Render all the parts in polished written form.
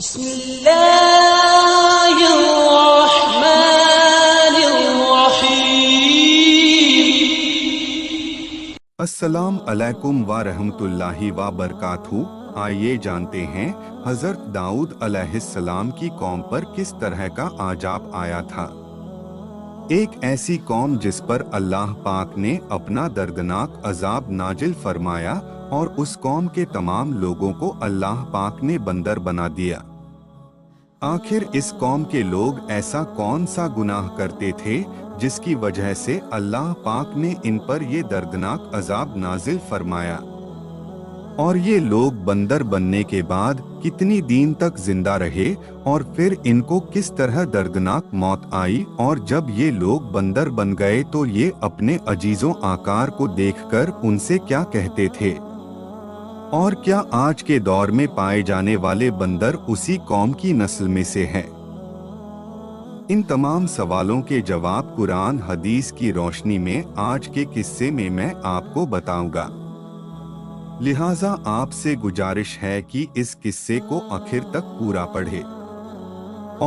بسم الله الرحمن الرحيم. السلام علیکم ورحمۃ اللہ وبرکاتہ. آئیے جانتے ہیں حضرت داؤد علیہ السلام کی قوم پر کس طرح کا عذاب آیا تھا. ایک ایسی قوم جس پر اللہ پاک نے اپنا دردناک عذاب نازل فرمایا اور اس قوم کے تمام لوگوں کو اللہ پاک نے بندر بنا دیا. آخر اس قوم کے لوگ ایسا کون سا گناہ کرتے تھے جس کی وجہ سے اللہ پاک نے ان پر یہ دردناک عذاب نازل فرمایا؟ اور یہ لوگ بندر بننے کے بعد کتنی دن تک زندہ رہے اور پھر ان کو کس طرح دردناک موت آئی؟ اور جب یہ لوگ بندر بن گئے تو یہ اپنے عزیزوں آقار کو دیکھ کر ان سے کیا کہتے تھے؟ اور کیا آج کے دور میں پائے جانے والے بندر اسی قوم کی نسل میں سے ہیں؟ ان تمام سوالوں کے جواب قرآن حدیث کی روشنی میں آج کے قصے میں میں آپ کو بتاؤں گا. لہٰذا آپ سے گزارش ہے کہ اس قصے کو آخر تک پورا پڑھے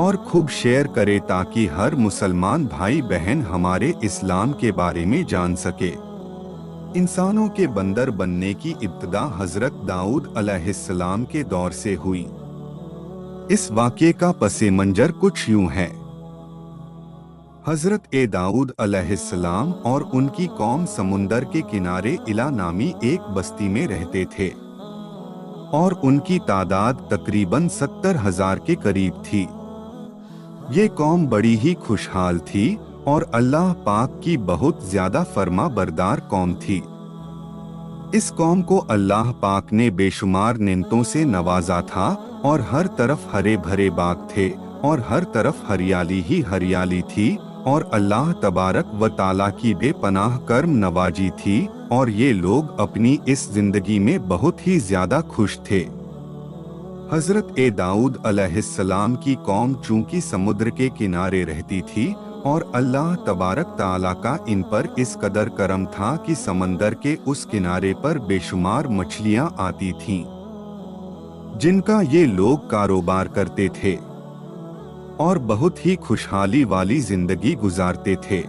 اور خوب شیئر کرے تاکہ ہر مسلمان بھائی بہن ہمارے اسلام کے بارے میں جان سکے. انسانوں کے بندر بننے کی ابتدا حضرت داؤد علیہ السلام کے دور سے ہوئی. اس واقعے کا پس منظر کچھ یوں ہے. حضرت داؤد علیہ السلام اور ان کی قوم سمندر کے کنارے الا نامی ایک بستی میں رہتے تھے اور ان کی تعداد تقریباً 70,000 کے قریب تھی. یہ قوم بڑی ہی خوشحال تھی اور اللہ پاک کی بہت زیادہ فرما بردار قوم تھی. اس قوم کو اللہ پاک نے بے شمار نعمتوں سے نوازا تھا اور ہر طرف ہرے بھرے باغ تھے اور ہر طرف ہریالی ہی ہریالی تھی اور اللہ تبارک و تعالیٰ کی بے پناہ کرم نوازی تھی اور یہ لوگ اپنی اس زندگی میں بہت ہی زیادہ خوش تھے. حضرت داؤد علیہ السلام کی قوم چونکہ سمندر کے کنارے رہتی تھی اور اللہ تبارک تعالیٰ کا ان پر اس قدر کرم تھا کہ سمندر کے اس کنارے پر بے شمار مچھلیاں آتی تھیں جن کا یہ لوگ کاروبار کرتے تھے اور بہت ہی خوشحالی والی زندگی گزارتے تھے.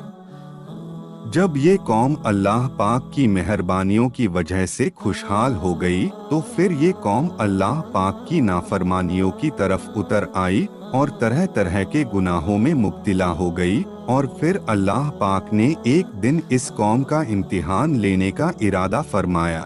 جب یہ قوم اللہ پاک کی مہربانیوں کی وجہ سے خوشحال ہو گئی تو پھر یہ قوم اللہ پاک کی نافرمانیوں کی طرف اتر آئی اور طرح طرح کے گناہوں میں مبتلا ہو گئی اور پھر اللہ پاک نے ایک دن اس قوم کا امتحان لینے کا ارادہ فرمایا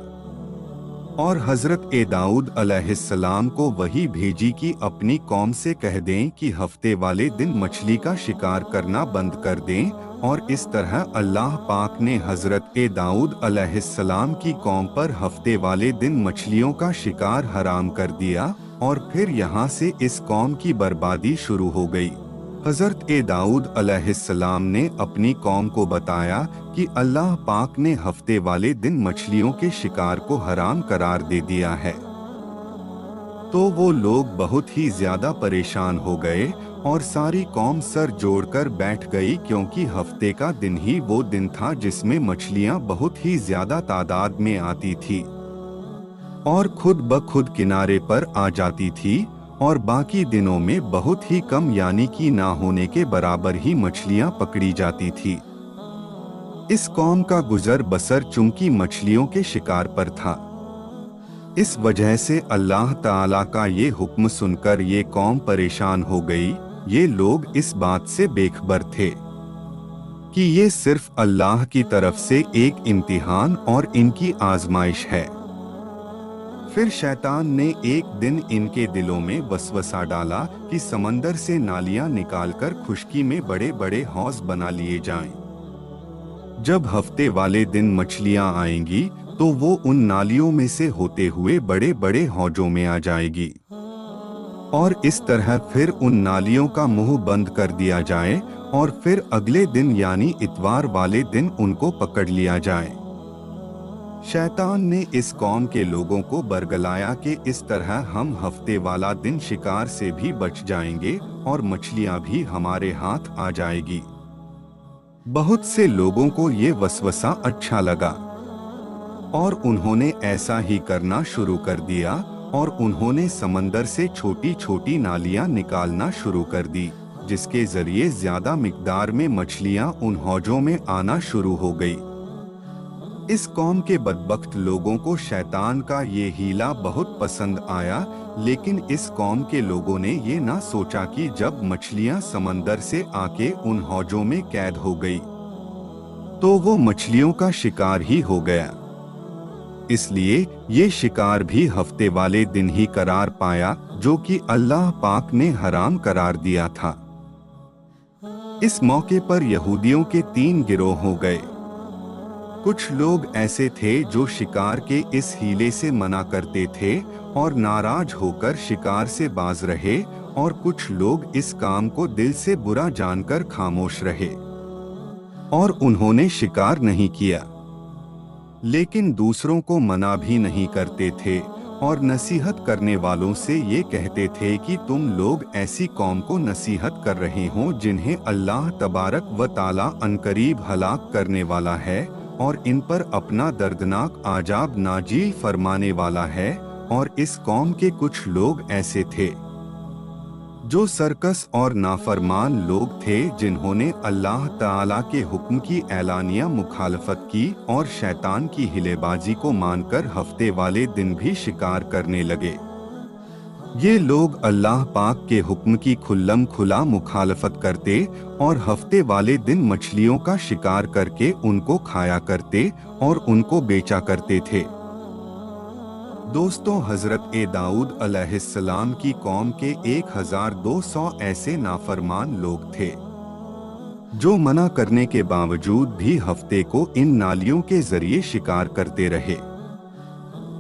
اور حضرت داؤد علیہ السلام کو وحی بھیجی کہ اپنی قوم سے کہہ دیں کہ ہفتے والے دن مچھلی کا شکار کرنا بند کر دیں. اور اس طرح اللہ پاک نے حضرت داؤد علیہ السلام کی قوم پر ہفتے والے دن مچھلیوں کا شکار حرام کر دیا اور پھر یہاں سے اس قوم کی بربادی شروع ہو گئی. حضرت داؤد علیہ السلام نے اپنی قوم کو بتایا کہ اللہ پاک نے ہفتے والے دن مچھلیوں کے شکار کو حرام قرار دے دیا ہے. تو وہ لوگ بہت ہی زیادہ پریشان ہو گئے اور ساری قوم سر جوڑ کر بیٹھ گئی کیونکہ ہفتے کا دن ہی وہ دن تھا جس میں مچھلیاں بہت ہی زیادہ تعداد میں آتی تھی اور خود بخود کنارے پر آ جاتی تھی اور باقی دنوں میں بہت ہی کم یعنی کہ نہ ہونے کے برابر ہی مچھلیاں پکڑی جاتی تھی. اس قوم کا گزر بسر چونکہ مچھلیوں کے شکار پر تھا. اس وجہ سے اللہ تعالیٰ کا یہ حکم سن کر یہ قوم پریشان ہو گئی. یہ لوگ اس بات سے بے خبر تھے کہ یہ صرف اللہ کی طرف سے ایک امتحان اور ان کی آزمائش ہے. پھر شیطان نے ایک دن ان کے دلوں میں وسوسہ ڈالا کہ سمندر سے نالیاں نکال کر خشکی میں بڑے بڑے حوض بنا لیے جائیں. جب ہفتے والے دن مچھلیاں آئیں گی تو وہ ان نالیوں میں سے ہوتے ہوئے بڑے بڑے حوضوں میں آ جائے گی اور اس طرح پھر ان نالیوں کا منہ بند کر دیا جائے اور پھر اگلے دن یعنی اتوار والے دن ان کو پکڑ لیا جائے. شیطان نے اس قوم کے لوگوں کو برگلایا کہ اس طرح ہم ہفتے والا دن شکار سے بھی بچ جائیں گے اور مچھلیاں بھی ہمارے ہاتھ آ جائے گی. بہت سے لوگوں کو یہ وسوسہ اچھا لگا اور انہوں نے ایسا ہی کرنا شروع کر دیا और उन्होंने समंदर से छोटी छोटी नालियां निकालना शुरू कर दी, जिसके जरिए ज्यादा मिकदार में मछलियां उन हौजों में आना शुरू हो गई। इस कौम के बदबख्त लोगों को शैतान का ये हीला बहुत पसंद आया, लेकिन इस कौम के लोगों ने ये ना सोचा कि जब मछलियां समंदर से आके उन हौजों में कैद हो गई तो वो मछलियों का शिकार ही हो गया। इसलिए ये शिकार भी हफ्ते वाले दिन ही करार पाया, जो कि अल्लाह पाक ने हराम करार दिया था। इस मौके पर यहूदियों के 3 गिरोह हो गए। कुछ लोग ऐसे थे जो शिकार के इस हीले से मना करते थे और नाराज होकर शिकार से बाज रहे, और कुछ लोग इस काम को दिल से बुरा जानकर खामोश रहे और उन्होंने शिकार नहीं किया, लेकिन दूसरों को मना भी नहीं करते थे और नसीहत करने वालों से ये कहते थे कि तुम लोग ऐसी कौम को नसीहत कर रहे हो जिन्हें अल्लाह तबारक व ताला अनकरीब हलाक करने वाला है और इन पर अपना दर्दनाक आजाब नाजिल फरमाने वाला है। और इस कौम के कुछ लोग ऐसे थे जो सरकस और नाफरमान लोग थे, जिन्होंने अल्लाह ताला के हुक्म की ऐलानिया मुखालफत की और शैतान की हिलेबाजी को मानकर हफ्ते वाले दिन भी शिकार करने लगे। ये लोग अल्लाह पाक के हुक्म की खुल्लम खुला मुखालफत करते और हफ्ते वाले दिन मछलियों का शिकार करके उनको खाया करते और उनको बेचा करते थे। दोस्तों, हजरत दाऊद अलैहिस्सलाम की कौम के 1200 ऐसे नाफरमान लोग थे जो मना करने के बावजूद भी हफ्ते को इन नालियों के जरिए शिकार करते रहे।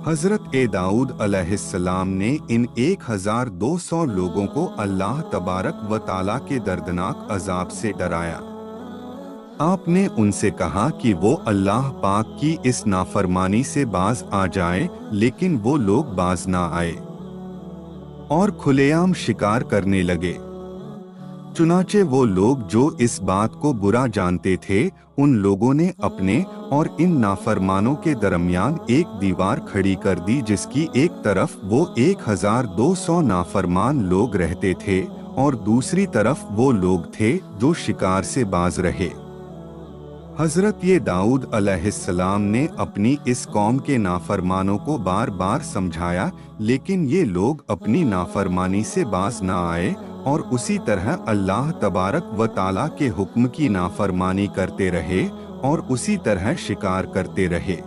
हजरत दाऊद अलैहिस्सलाम ने इन 1200 लोगों को अल्लाह तबारक व ताला के दर्दनाक अजाब से डराया। आपने उनसे कहा कि वो अल्लाह पाक की इस नाफरमानी से बाज आ जाए, लेकिन वो लोग बाज ना आए और खुलेआम शिकार करने लगे। चुनाचे वो लोग जो इस बात को बुरा जानते थे, उन लोगों ने अपने और इन नाफरमानों के दरमियान एक दीवार खड़ी कर दी, जिसकी एक तरफ वो 1200 नाफरमान लोग रहते थे और दूसरी तरफ वो लोग थे जो शिकार से बाज रहे। हजरत दाऊद अलैहिस्सलाम ने अपनी इस कौम के नाफरमानों को बार बार समझाया, लेकिन ये लोग अपनी नाफरमानी से बाज ना आए और उसी तरह अल्लाह तबारक व ताला के हुक्म की नाफरमानी करते रहे और उसी तरह शिकार करते रहे।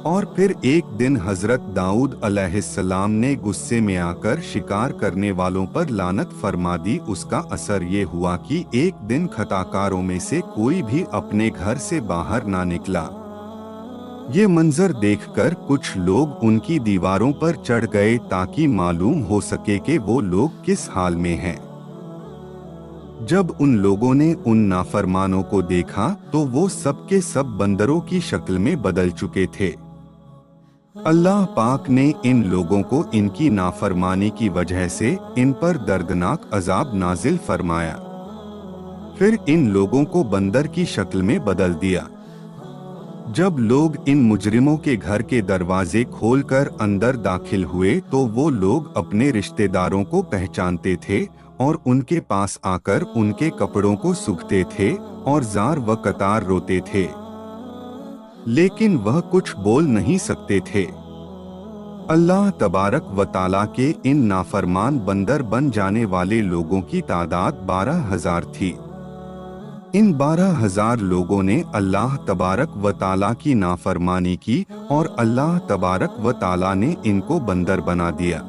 और फिर एक दिन हजरत दाऊद अलैहिस्सलाम ने गुस्से में आकर शिकार करने वालों पर लानत फरमा दी। उसका असर ये हुआ कि एक दिन खताकारों में से कोई भी अपने घर से बाहर ना निकला। ये मंजर देखकर कुछ लोग उनकी दीवारों पर चढ़ गए ताकि मालूम हो सके कि वो लोग किस हाल में हैं। जब उन लोगों ने उन नाफरमानों को देखा तो वो सब के सब बंदरों की शक्ल में बदल चुके थे। अल्लाह पाक ने इन लोगों को इनकी नाफरमानी की वजह से इन पर दर्दनाक अजाब नाजिल फरमाया। फिर इन लोगों को बंदर की शक्ल में बदल दिया। जब लोग इन मुजरिमों के घर के दरवाजे खोलकर अंदर दाखिल हुए तो वो लोग अपने रिश्तेदारों को पहचानते थे और उनके पास आकर उनके कपड़ों को सूखते थे और जार व कतार रोते थे, लेकिन वह कुछ बोल नहीं सकते थे। अल्लाह तबारक व ताला के इन नाफरमान बंदर बन जाने वाले लोगों की तादाद 12,000 थी। इन 12,000 लोगों ने अल्लाह तबारक व ताला की नाफरमानी की और अल्लाह तबारक व ताला ने इनको बंदर बना दिया।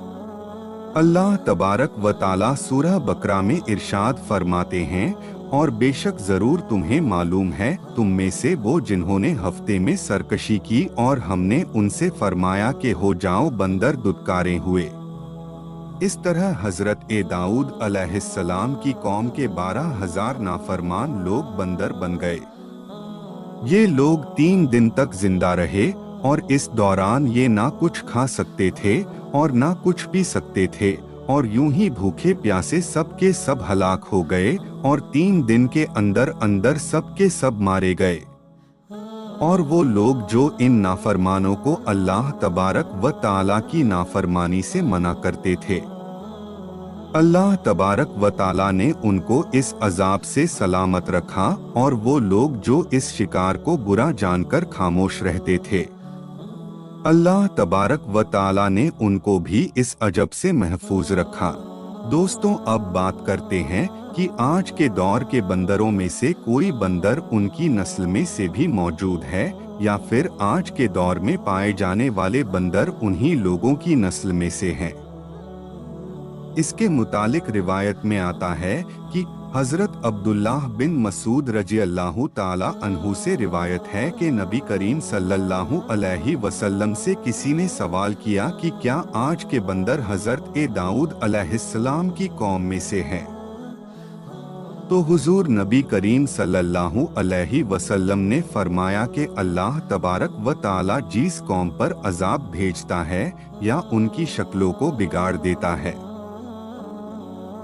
अल्लाह तबारक व ताला सूरह बकरा में इरशाद फरमाते हैं, और बेशक जरूर तुम्हें मालूम है तुम में से वो जिन्होंने हफ्ते में सरकशी की और हमने उनसे फरमाया कि हो जाओ बंदर दुत्कारे हुए। इस तरह हजरत दाऊद अलैहिस्सलाम की कौम के 12,000 नाफरमान लोग बंदर बन गए। ये लोग 3 दिन तक जिंदा रहे और इस दौरान ये ना कुछ खा सकते थे और ना कुछ पी सकते थे और यूं ही भूखे प्यासे सब के सब हलाक हो गए और 3 दिन के अंदर अंदर सब के सब मारे गए। और वो लोग जो इन नाफरमानों को अल्लाह तबारक व ताला की नाफरमानी से मना करते थे, अल्लाह तबारक व ताला ने उनको इस अजाब से सलामत रखा, और वो लोग जो इस शिकार को बुरा जानकर खामोश रहते थे, अल्लाह तबारक व ताला ने उनको भी इस अजब से महफूज रखा। दोस्तों, अब बात करते हैं कि आज के दौर के बंदरों में से कोई बंदर उनकी नस्ल में से भी मौजूद है, या फिर आज के दौर में पाए जाने वाले बंदर उन्हीं लोगों की नस्ल में से हैं। इसके मुतालिक रिवायत में आता है कि हजरत अब्दुल्लाह बिन मसूद रजी अल्लाह ताला अन्हु से रिवायत है कि नबी करीम सल्लल्लाहु अलैहि वसल्लम से किसी ने सवाल किया कि क्या आज के बंदर हजरत दाऊद अलैहिस्सलाम की कौम में से हैं? तो हुजूर नबी करीम सल्लल्लाहु अलैहि वसल्लम ने फरमाया कि अल्लाह तबारक व ताला जिस कौम पर अजाब भेजता है या उनकी शक्लों को बिगाड़ देता है,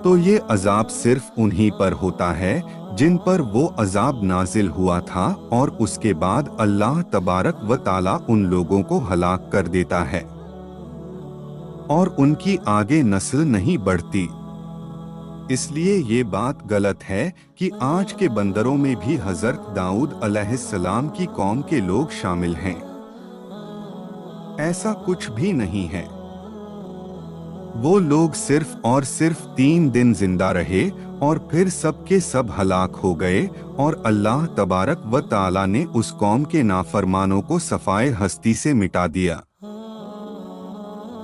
तो ये अजाब सिर्फ उन्हीं पर होता है जिन पर वो अजाब नाजिल हुआ था, और उसके बाद अल्लाह तबारक व ताला उन लोगों को हलाक कर देता है और उनकी आगे नस्ल नहीं बढ़ती। इसलिए ये बात गलत है कि आज के बंदरों में भी हजरत दाऊद अलैहिस्सलाम की कौम के लोग शामिल हैं। ऐसा कुछ भी नहीं है। वो लोग सिर्फ और सिर्फ 3 दिन जिंदा रहे और फिर सबके सब हलाक हो गए, और अल्लाह तबारक व ताला ने उस कौम के नाफरमानों को सफाए हस्ती से मिटा दिया।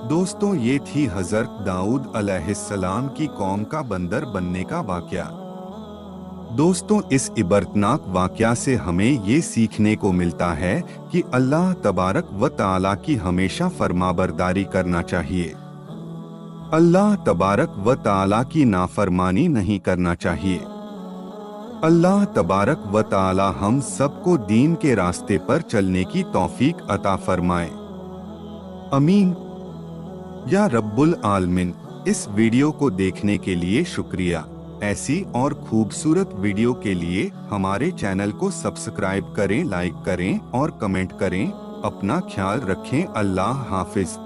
दोस्तों, ये थी हजरत दाऊद अलैहिस्सलाम की कौम का बंदर बनने का वाकया। दोस्तों, इस इबरतनाक वाकया से हमें ये सीखने को मिलता है कि अल्लाह तबारक व ताला की हमेशा फरमाबरदारी करना चाहिए। अल्लाह तबारक व ताला की नाफरमानी नहीं करना चाहिए। अल्लाह तबारक व ताला हम सबको दीन के रास्ते पर चलने की तौफीक अता फरमाए। अमीन या रब्बुल आलमीन। इस वीडियो को देखने के लिए शुक्रिया। ऐसी और खूबसूरत वीडियो के लिए हमारे चैनल को सब्सक्राइब करें, लाइक करें और कमेंट करें। अपना ख्याल रखें। अल्लाह हाफिज।